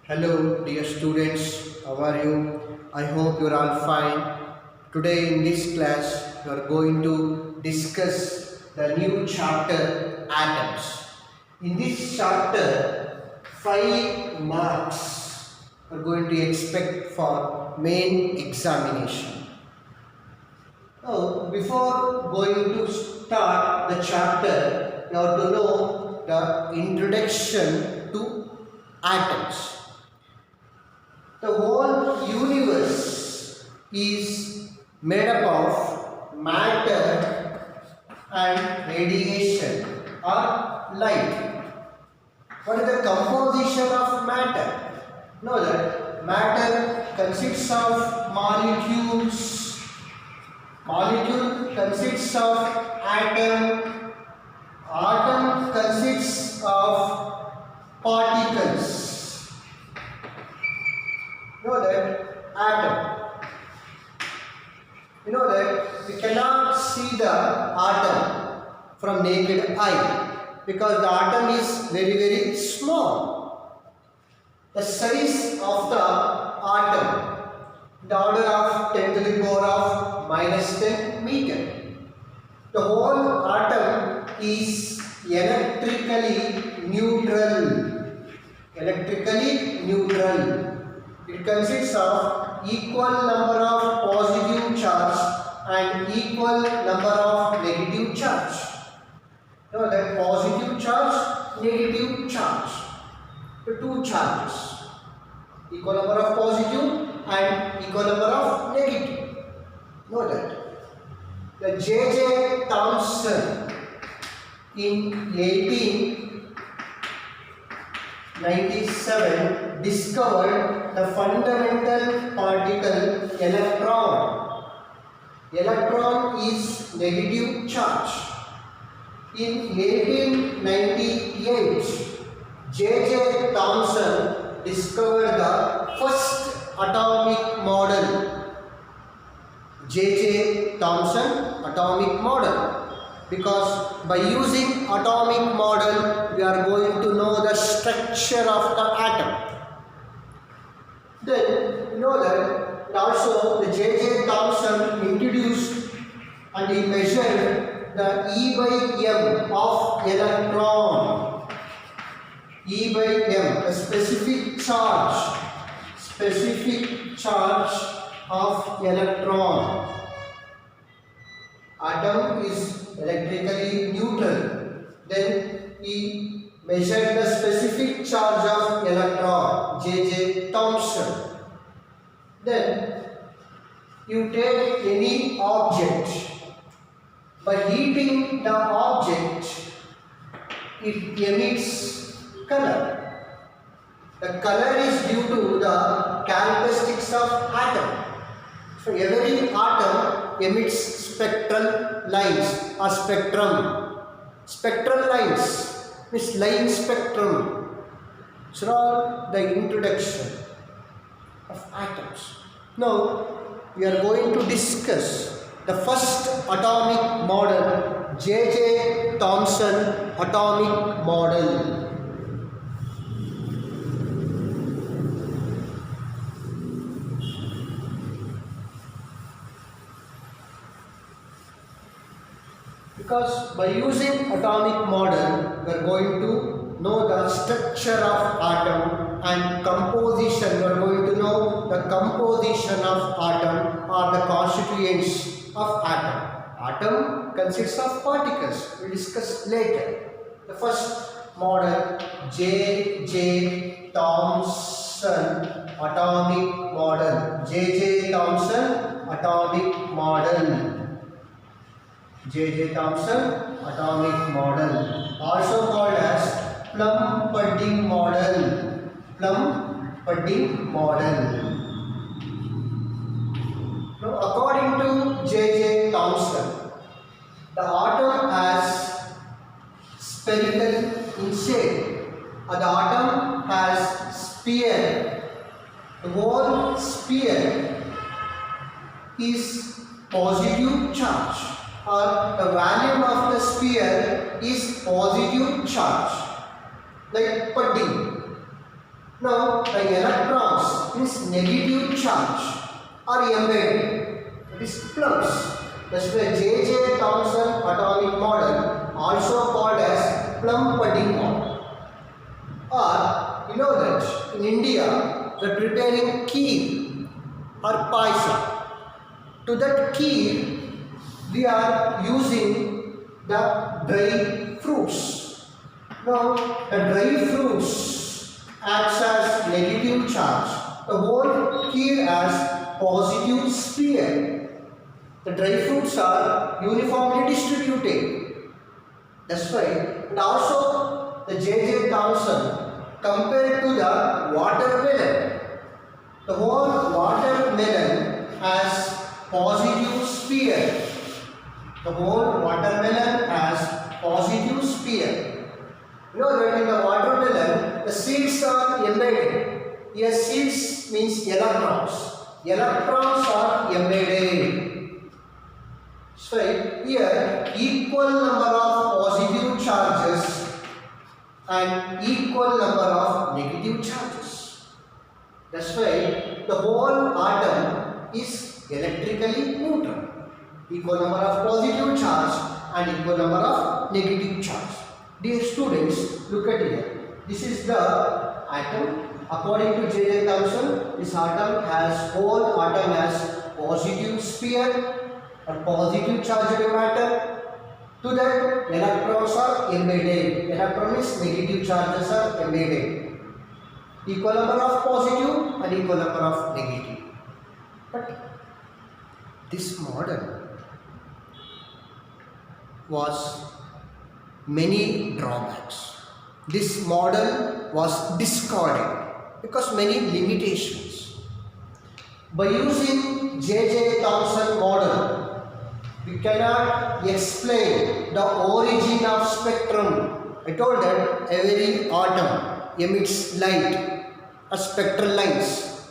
Hello, dear students. How are you? I hope you are all fine. Today, in this class, we are going to discuss the new chapter Atoms. In this chapter, 5 marks are going to expect for main examination. Now, before going to start the chapter, you have to know the introduction to atoms. The whole universe is made up of matter and radiation or light. What is the composition of matter? Know that matter consists of molecules. Molecule consists of atom. Atom consists of particles. You know that atom. You know that we cannot see the atom from naked eye because the atom is very small. The size of the atom, the order of 10 to the power of -10 meter. The whole atom is electrically neutral. Electrically neutral. It consists of equal number of positive charge and equal number of negative charge. You know that positive charge, negative charge. The two charges. Equal number of positive and equal number of negative. Know that. The J.J. Thomson in 1897 discovered the fundamental particle electron. Electron is negative charge. In 1898, J.J. Thomson discovered the first atomic model. J.J. Thomson atomic model. Because by using atomic model, we are going to know the structure of the atom. Then you know that also the J.J. Thomson introduced and he measured the E/m of electron. E/m, a specific charge of electron. Atom is electrically neutral. Then he measured the specific charge of electron, J.J. Thomson. Then you take any object. By heating the object, it emits color. The color is due to the characteristics of atom. So every atom emits spectral lines or spectrum. Spectral lines means line spectrum. So all the introduction of atoms. Now we are going to discuss the first atomic model, J.J. Thomson atomic model. Because by using atomic model, we are going to know the structure of atom and composition. We are going to know the composition of atom or the constituents of atom. Atom consists of particles. We will discuss later. The first model, J.J. Thomson atomic model. J.J. Thomson atomic model. J.J. Thomson atomic model, also called as plum pudding model. Plum pudding model. Now, according to J.J. Thomson, the atom has spherical in shape. The atom has sphere. The whole sphere is positive charge. The volume of the sphere is positive charge, like pudding. Now, the the electrons means negative charge are embedded. It is plus. That's why J.J. Thomson atomic model, also called as plum pudding model. Or you know that in India we are preparing kheer or paisa. To that kheer we are using the dry fruits. Now the dry fruits acts as negative charge. The whole kheer has positive sphere. The dry fruits are uniformly distributed. That's why. And also the J.J. Thomson compared to the watermelon. The whole watermelon has positive sphere. The whole watermelon has positive sphere. You know that in the watermelon, the seeds are embedded. Here seeds means electrons. Electrons are embedded. So here equal number of positive charges and equal number of negative charges. That's why the whole atom is electrically neutral. Equal number of positive charge and equal number of negative charge. Dear students, look at here. This is the atom. According to J.J. Thomson, this whole atom has positive sphere or positive charged matter. To that, electrons are embedded. Electron is negative charges are embedded. Equal number of positive and equal number of negative. But this model was many drawbacks. This model was discarded because many limitations. By using J.J. Thomson model, we cannot explain the origin of spectrum. I told that every atom emits light as spectral lines.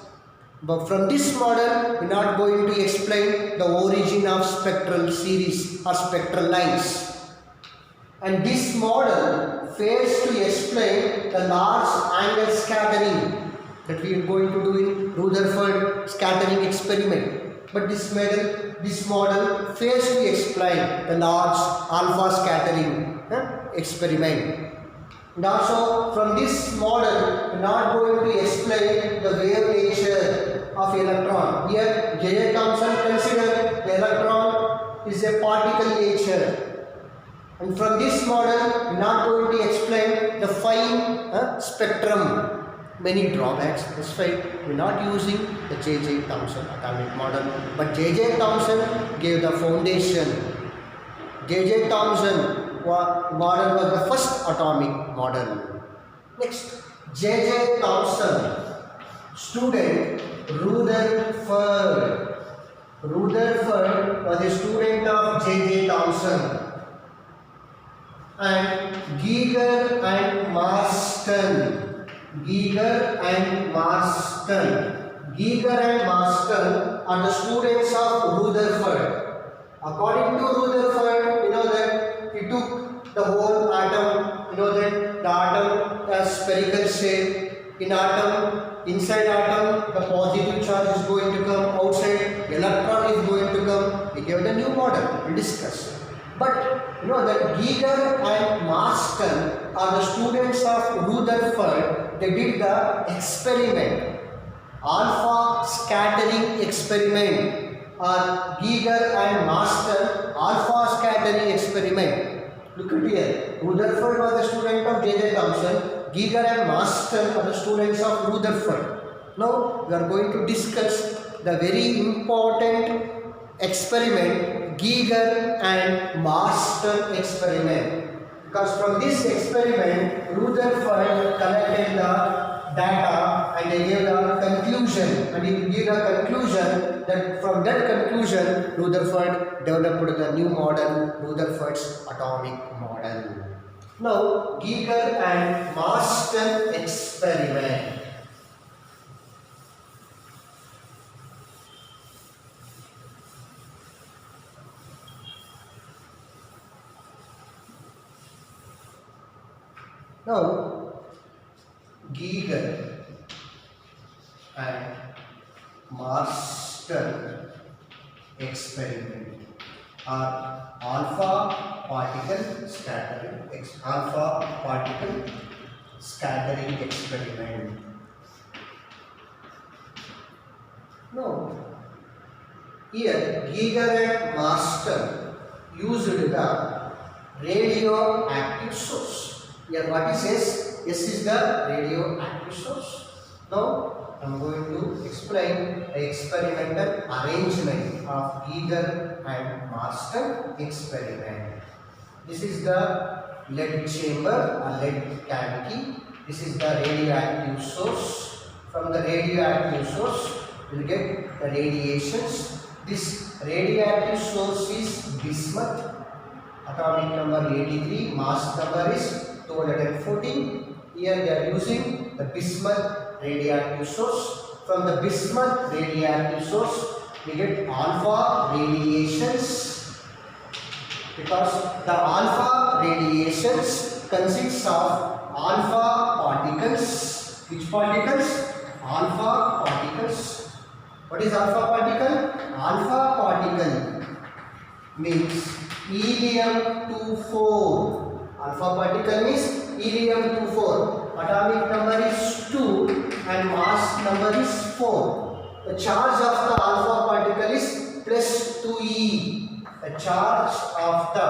But from this model, we are not going to explain the origin of spectral series or spectral lines. And this model fails to explain the large angle scattering that we are going to do in Rutherford scattering experiment. But this model fails to explain the large alpha scattering experiment. And also from this model, we are not going to explain the wave nature of electron. Here J.J. Thomson considered the electron is a particle nature. And from this model, we are not going to explain the fine spectrum. Many drawbacks. That's why we are not using the J.J. Thomson atomic model. But J.J. Thomson gave the foundation. J.J. Thomson model was the first atomic model. Next, J.J. Thomson, student Rutherford. Rutherford was a student of J.J. Thomson. And Geiger and Marston. Geiger and Marston. Geiger and Marston are the students of Rutherford. According to Rutherford, you know that he took the whole atom, you know that the atom has spherical shape. In atom, inside atom, the positive charge is going to come, outside electron is going to come. He gave the new model, we discussed. But you know that Geiger and Marston are the students of Rutherford. They did the experiment, alpha scattering experiment, or Geiger and Marston alpha scattering experiment. Look at here. Rutherford was the student of J.J. Thomson. Geiger and Marston are the students of Rutherford. Now we are going to discuss the very important experiment, Geiger and Marston experiment. Because from this experiment, Rutherford collected the data and they gave the conclusion. And he gave the conclusion that from that conclusion, Rutherford developed the new model, Rutherford's atomic model. Now, Geiger and Marston experiment. Now, Geiger and Marston experiment are alpha particle scattering experiment. No, here Geiger and Marston used the radioactive source. Here what he says, S is the radioactive source. Now I am going to explain the experimental arrangement of Geiger and Marston experiment. This is the lead chamber or lead cavity. This is the radioactive source. From the radioactive source you will get the radiations. This radioactive source is bismuth. Atomic number 83, mass number is 214. Here they are using the bismuth radioactive source. From the bismuth radioactive source we get alpha radiations, because the alpha radiations consists of alpha particles. Which particles? Alpha particles. What is alpha particle? Alpha particle means helium-24. Alpha particle means helium-24. Atomic number is 2 and mass number is 4. The charge of the alpha particle is plus 2e. The charge of the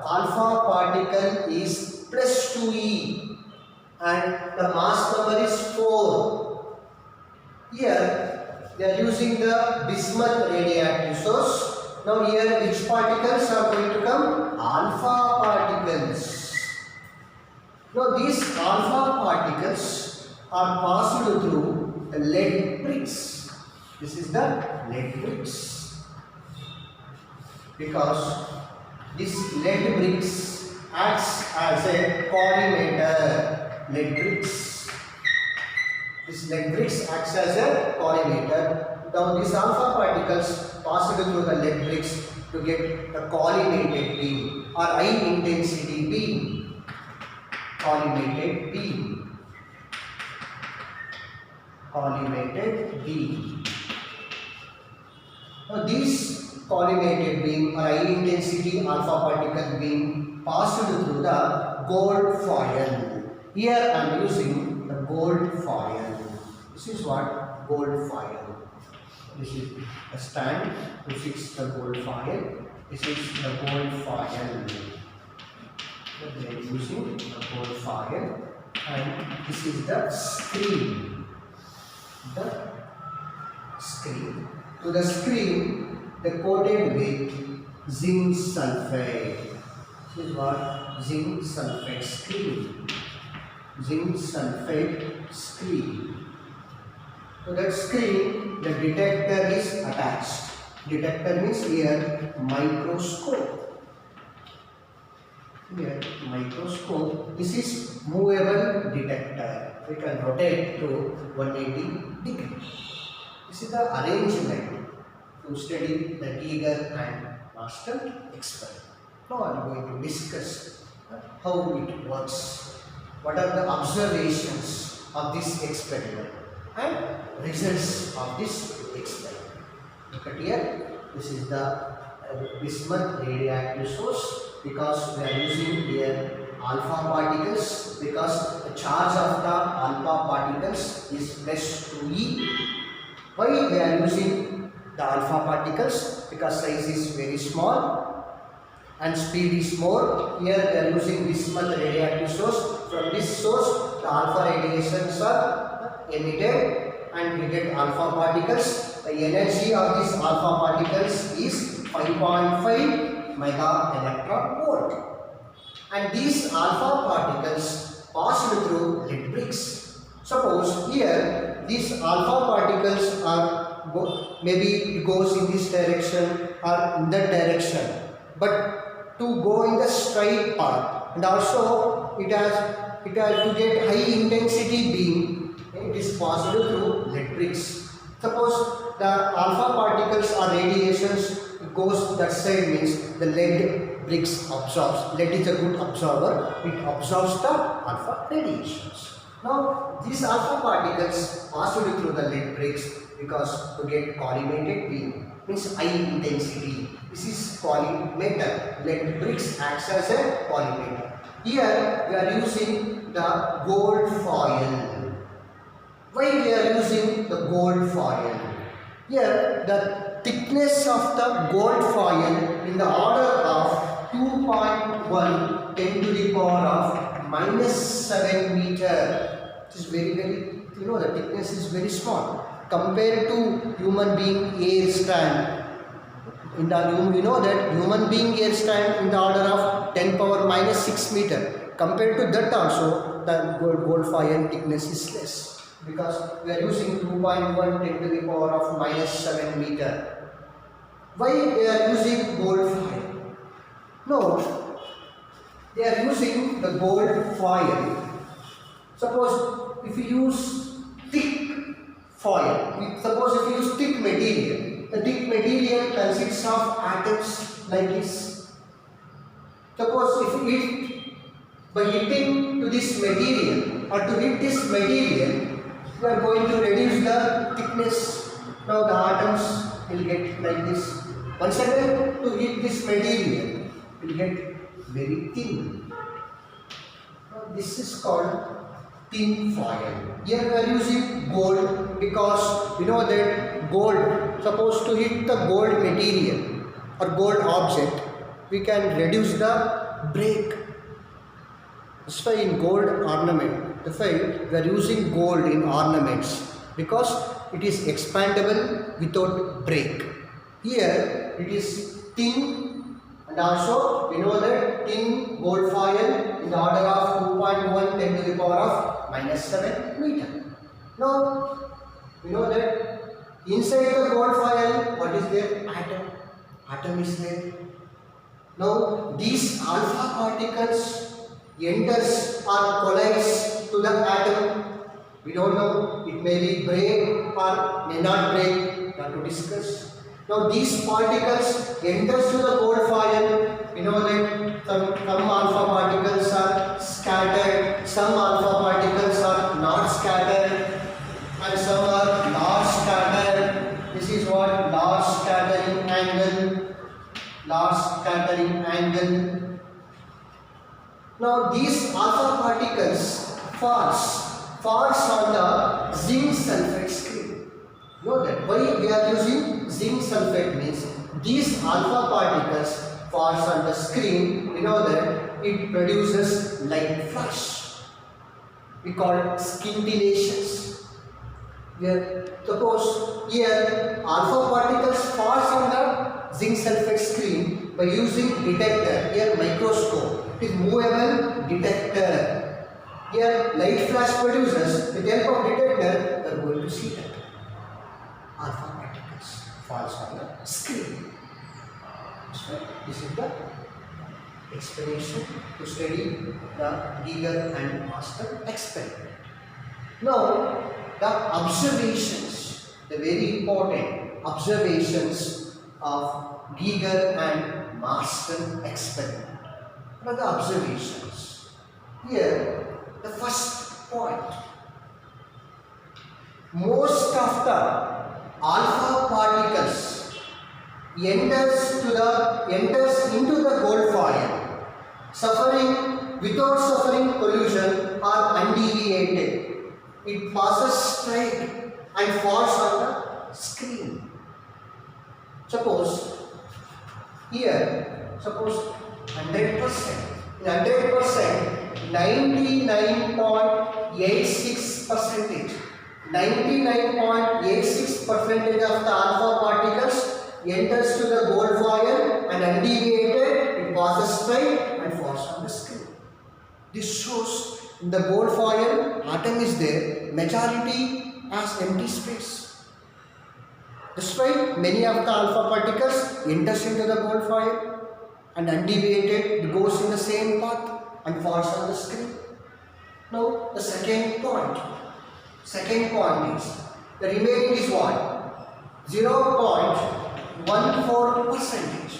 alpha particle is plus 2e and the mass number is 4. Here they are using the bismuth radioactive source. Now here which particles are going to come? Alpha particles. Now these alpha particles are passed through the lead bricks. This is the lead bricks. Because this lead bricks acts as a collimator. Lead bricks. This lead bricks acts as a collimator. Now these alpha particles pass through the lead bricks to get the collimated beam or high intensity beam. Collimated beam. Collimated beam. Now these collimated beam or high intensity alpha particle beam passed through the gold foil. Here I am using the gold foil. This is what? Gold foil. This is a stand to fix the gold foil. This is the gold foil. So they are using the gold foil, and this is the screen. The screen. To the screen, they coated with zinc sulfate. This is what? Zinc sulfate screen. Zinc sulfate screen. To that screen, the detector is attached. Detector means here microscope. Here microscope. This is movable detector. We can rotate to 180 degrees. This is the arrangement to study the Geiger and Marston experiment. Now I am going to discuss how it works. What are the observations of this experiment and results of this experiment. Look at here. This is the bismuth radioactive source, because we are using here alpha particles, because the charge of the alpha particles is plus 2e. Why we are using the alpha particles? Because size is very small and speed is more. Here we are using bismuth radioactive source. From this source the alpha radiations are emitted and we get alpha particles. The energy of these alpha particles is 5.5 mega electron volt. And these alpha particles pass through lead bricks. Suppose here these alpha particles are maybe it goes in this direction or in that direction, but to go in the straight path, and also it has to get high intensity beam, it is passed through lead bricks. Suppose the alpha particles or radiations goes that side, means the lead bricks absorbs. Lead is a good absorber, it absorbs the alpha radiations. Now these alpha particles passed through the lead bricks because to get collimated beam means high intensity. This is collimator. Lead bricks acts as a collimator. Here we are using the gold foil. Why we are using the gold foil? Here the thickness of the gold foil in the order of 2.1 10 to the power of -7 meter. It is very the thickness is very small compared to human being hair strand. In the that human being hair strand in the order of 10 power -6 meter. Compared to that also the gold foil thickness is less because we are using 2.1 10 to the power of -7 meter. Why they are using gold foil? No, they are using the gold foil. Suppose if you use thick foil, suppose if you use thick material, the thick material consists of atoms like this. Suppose if you hit by hitting to this material or to hit this material, you are going to reduce the thickness. Now the atoms will get like this. Once again to hit this material, will get very thin. Now this is called tin foil. Here we are using gold because that gold, suppose to hit the gold material or gold object, we can reduce the break. That's why in gold ornament, that's why we are using gold in ornaments because it is expandable without break. Here it is tin. And also we know that tin gold foil in the order of 2.1 10 to the power of -7 meter. Now we know that inside the gold foil what is there? Atom. Atom is there. Now these alpha particles enters or collides to the atom. We don't know, it may be break or may not break. Not to discuss. Now these particles enters to the gold foil. We know that some alpha particles are scattered, some alpha particles are not scattered, and some are large scattered. This is what large scattering angle. Large scattering angle. Now these alpha particles falls on the zinc sulfate screen. Know that why we are using zinc sulfate means these alpha particles falls on the screen. We know that it produces light flash. We call it scintillations. Suppose here alpha particles falls on the zinc sulfate screen by using detector. Here microscope. It is movable detector. Here light flash produces. With the help of detector, we are going to see that alpha particles falls on the screen. So this is the explanation to study the Geiger and Master experiment. Now the observations, the very important observations of Geiger and Master experiment. What are the observations? Here the first point. Most of the alpha particles enters into the gold foil without suffering collision or undeviated. It passes straight and falls on the screen. Suppose here, suppose 100%. In 100%, 99.86%. 99.86% of the alpha particles enters to the gold foil and undeviated, it passes straight and falls on the screen. This shows in the gold foil, atom is there, majority has empty space. That's why many of the alpha particles enters into the gold foil and undeviated, it goes in the same path and falls on the screen. Now the second point is, the remaining is what? 0.14%.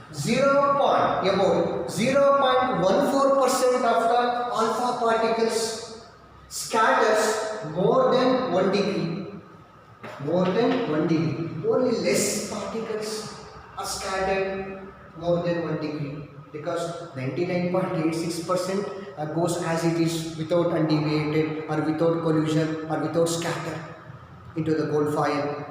About 0.14% of the alpha particles scatters more than 1 degree, more than 1 degree. Only less particles are scattered more than 1 degree, because 99.86% goes as it is without undeviated or without collision or without scatter into the gold foil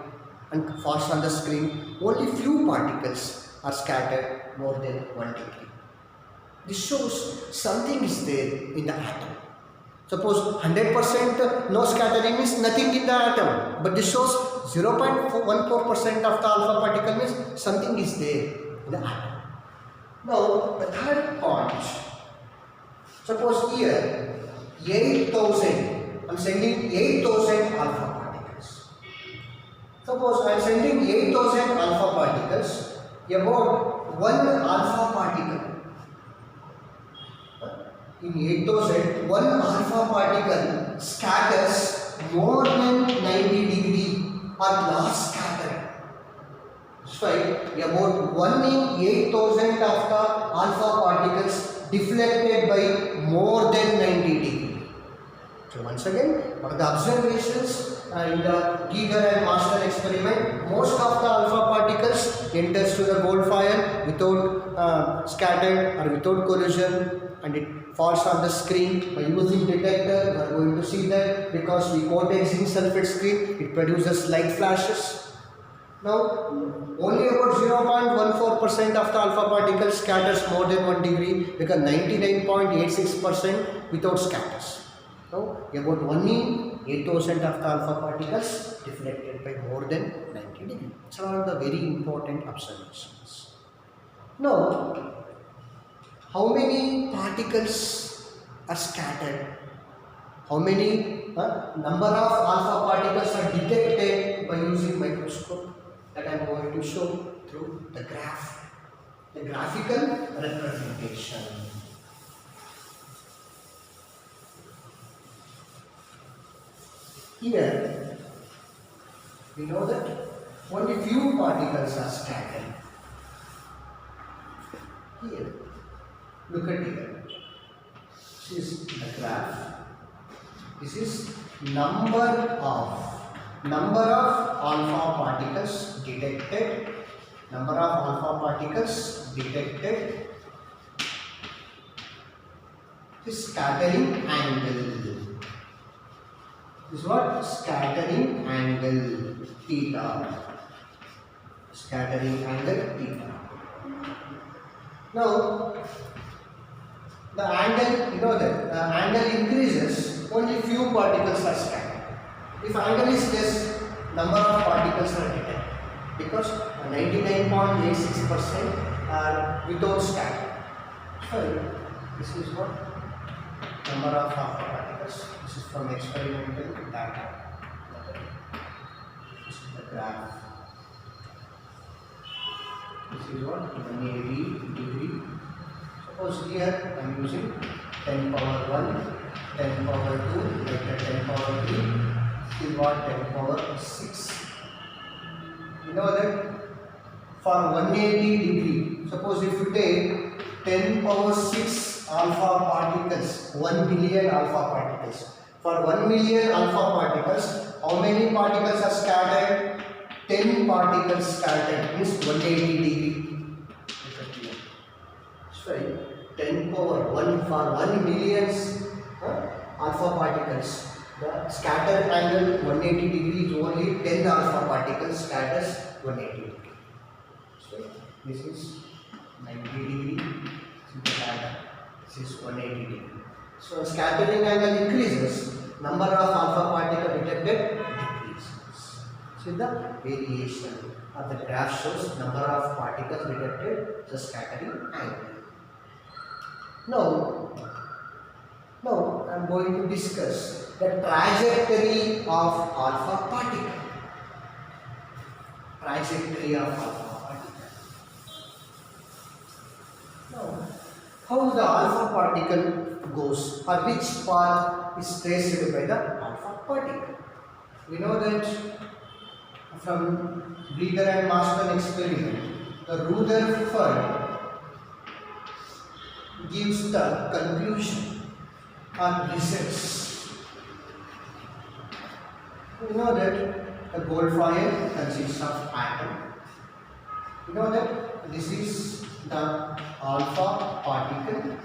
and falls on the screen. Only few particles are scattered more than 1 degree. This shows something is there in the atom. Suppose 100% no scattering means nothing in the atom, but this shows 0.14% of the alpha particle means something is there in the atom. Now the third point, suppose here 8000, I am sending 8000 alpha particles. Suppose I am sending 8000 alpha particles, about 1 alpha particle. In 8000, 1 alpha particle scatters more than 90 degree or last scatter. So about 1 in 8000 of the alpha particles deflected by more than 90 degree. So once again, what are the observations in the Giger and Master experiment? Most of the alpha particles enters to the gold foil without scattered or without collision, and it falls on the screen. By using detector, we are going to see that because we coated zinc sulfate screen, it produces light flashes. Now, only about 0.14% of the alpha particles scatters more than 1 degree, because 99.86% without scatters. Now, about 1 in 8000 of the alpha particles deflected by more than 90 degree. These are the very important observations. Now, how many particles are scattered? How many number of alpha particles are detected by using microscope? That I am going to show through the graph, the graphical representation. Here, we know that only few particles are scattered. Here, look at here. This is the graph. This is number of alpha particles detected, number of alpha particles detected, this scattering angle. This is what? Scattering angle theta. Scattering angle theta. Now, the angle, you know that the angle increases, only few particles are scattered. If angle is less, number of particles are detected, because 99.86% are without scatter. So this is what number of alpha particles. This is from experimental data. This is the graph. This is what 180 degree. Suppose here I am using 10 power 1, 10 power 2, later 10 power 3. Is what 10 power 6. You know that for 180 degree, suppose if you take 10 power 6 alpha particles, 1 million alpha particles. For 1 million alpha particles, how many particles are scattered? 10 particles scattered means 180 degree. So 10 power 1 for 1 million alpha particles. The scatter angle 180 degree is only 10 alpha particles scatters 180 degree. So this is 90 degree. This is 180 degree. So scattering angle increases, number of alpha particle detected decreases. So the variation of the graph shows number of particles detected, the scattering angle. Now I am going to discuss the trajectory of alpha particle. Trajectory of alpha particle. Now, how the alpha particle goes, or which path is traced by the alpha particle? We know that from Giger and Marston experiment, the Rutherford gives the conclusion or results You know that the gold foil consists of atom. You know that this is the alpha particle.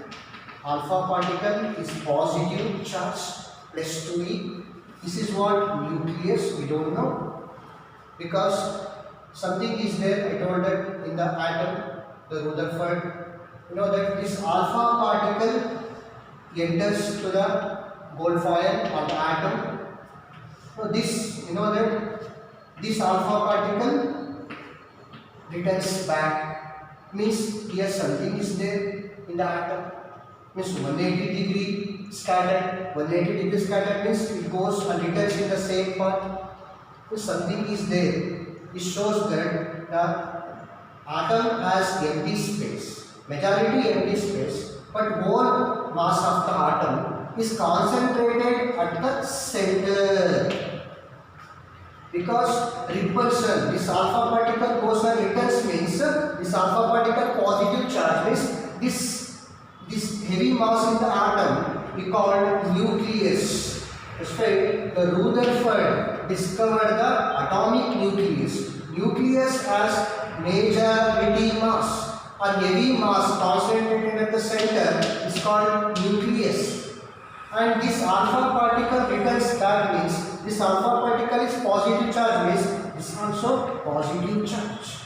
Alpha particle is positive charge plus 2e. This is what nucleus, we don't know, because something is there. I told that in the atom, the Rutherford. You know that this alpha particle enters to the gold foil or the atom. So this, you know that this alpha particle returns back, means here something is there in the atom, means 180 degree scattered. 180 degree scattered means it goes and returns in the same path. So something is there. It shows that the atom has empty space, majority empty space, but more mass of the atom is concentrated at the center. Because repulsion, this alpha particle goes and returns means this alpha particle positive charge means this heavy mass in the atom we call nucleus. That's right. The Rutherford discovered the atomic nucleus. Nucleus has majority mass or heavy mass concentrated at the center is called nucleus. And this alpha particle returns back means this alpha particle is positive charge means this also positive charge.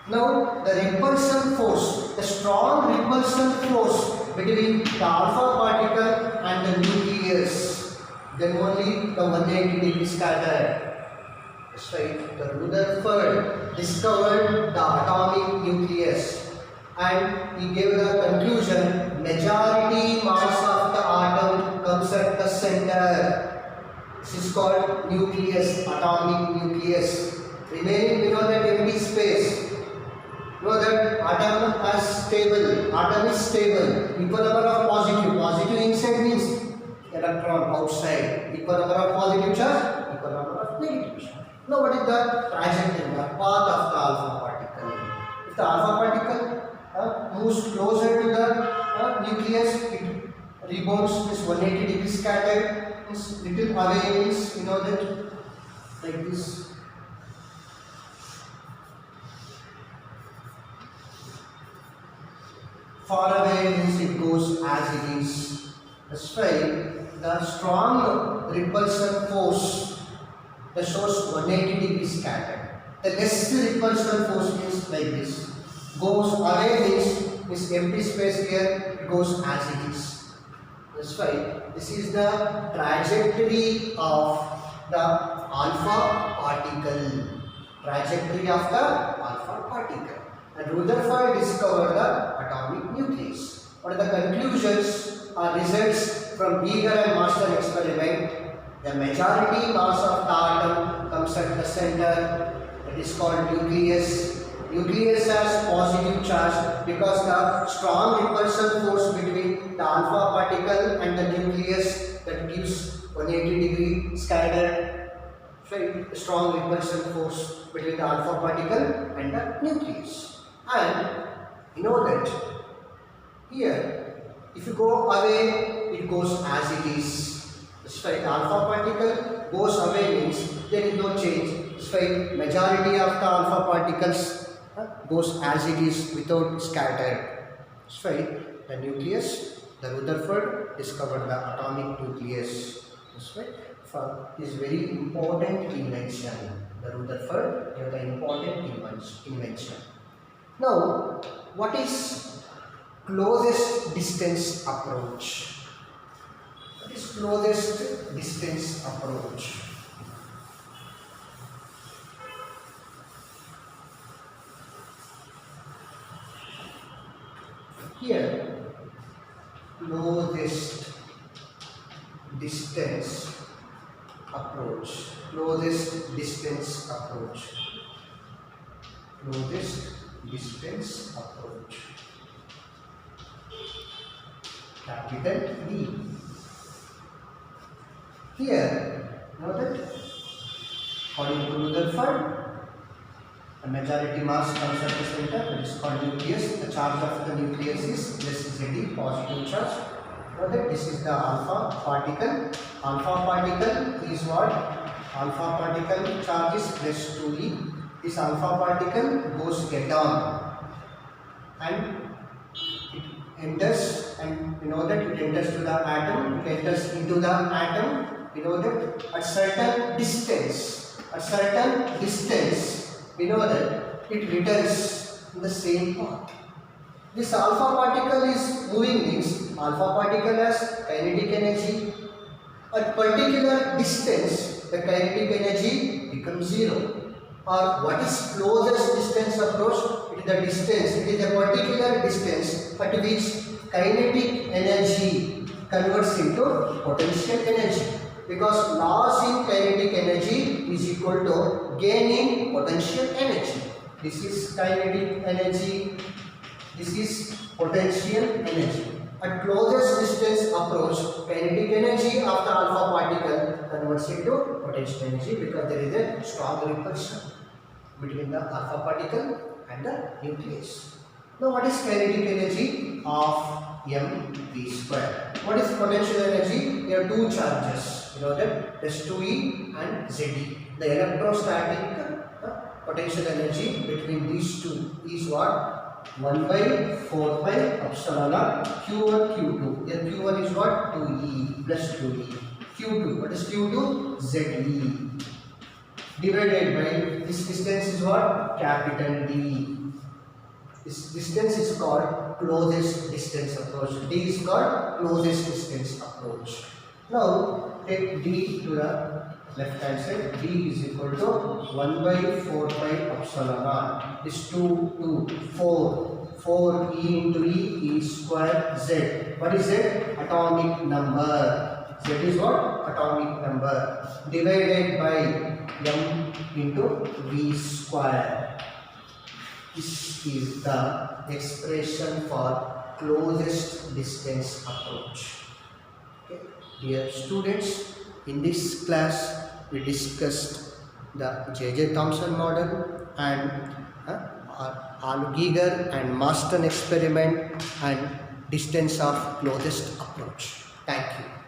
Now the repulsion force, the strong repulsion force between the alpha particle and the nucleus, then only the 180 degree scattered. That's right. The Rutherford discovered the atomic nucleus and he gave the conclusion: majority mass of the atom comes at the center. This is called nucleus, atomic nucleus. Remaining below that empty space. You know that atom is stable. Atom is stable. Equal number of positive. Positive inside means electron outside. Equal number of positive charge. Equal number of negative charge. Now what is the trajectory, the path of the alpha particle? If the alpha particle moves closer to the nucleus, it rebounds, means 180 degree scattered, means little away means, you know that, like this. Far away means it goes as it is. That's why the strong repulsion force that shows 180 degree scattered. The less repulsion force means like this. Goes away means empty space here, it goes as it is. That's why this is the trajectory of the alpha particle. Trajectory of the alpha particle. And Rutherford discovered the atomic nucleus. What are the conclusions or results from Beaker and Marsden experiment? The majority mass of the atom comes at the center. It is called nucleus. Nucleus has positive charge because the strong repulsion force between the alpha particle and the nucleus that gives 180 degree scattered. So, strong repulsion force between the alpha particle and the nucleus. And you know that here, if you go away, it goes as it is. That's why the alpha particle goes away means there is no change. That's why majority of the alpha particles goes as it is without scattered. That's why the nucleus, the Rutherford discovered the atomic nucleus. That's why is very important invention. The Rutherford is the important invention. Now, what is closest distance approach? What is closest distance approach? Here, closest distance approach. Closest distance approach. Closest distance approach. Capital D. Here, note that according to Rutherford, the majority mass comes at the center, that is called nucleus. The charge of the nucleus is less Z, positive charge. Note that this is the alpha particle. Alpha particle is what? alpha particle charge is plus 2e. This alpha particle goes get down and it enters, and you know that it enters to the atom, it enters into the atom, you know that at certain distance, you know that it returns in the same path. This alpha particle is moving, means alpha particle has kinetic energy. At particular distance, the kinetic energy becomes 0. Or what is closest distance approach? It is the distance, it is a particular distance at which kinetic energy converts into potential energy. Because loss in kinetic energy is equal to gain in potential energy. This is kinetic energy, this is potential energy. At closest distance approach, kinetic energy of the alpha particle converts into potential energy because there is a strong repulsion between the alpha particle and the nucleus. Now what is kinetic energy of mv square? What is potential energy? There are two charges, you know that, S2e and Ze. The electrostatic potential energy between these two is what? 1 by 4 pi epsilon naught q1 q2. Here q1 is what? 2e plus 2e. q2, what is q2? Ze divided by this distance is what? Capital D. This distance is called closest distance approach. D is called closest distance approach. Now take D to the left hand side. D is equal to 1 by 4 pi epsilon naught. This 2, 4 E into E is square Z. What is Z? Atomic number. Z is what? Atomic number. Divided by m into v square. This is the expression for closest distance approach. Okay. Dear students, in this class we discussed the J.J. Thomson model and Algiger and Marston experiment and distance of closest approach. Thank you.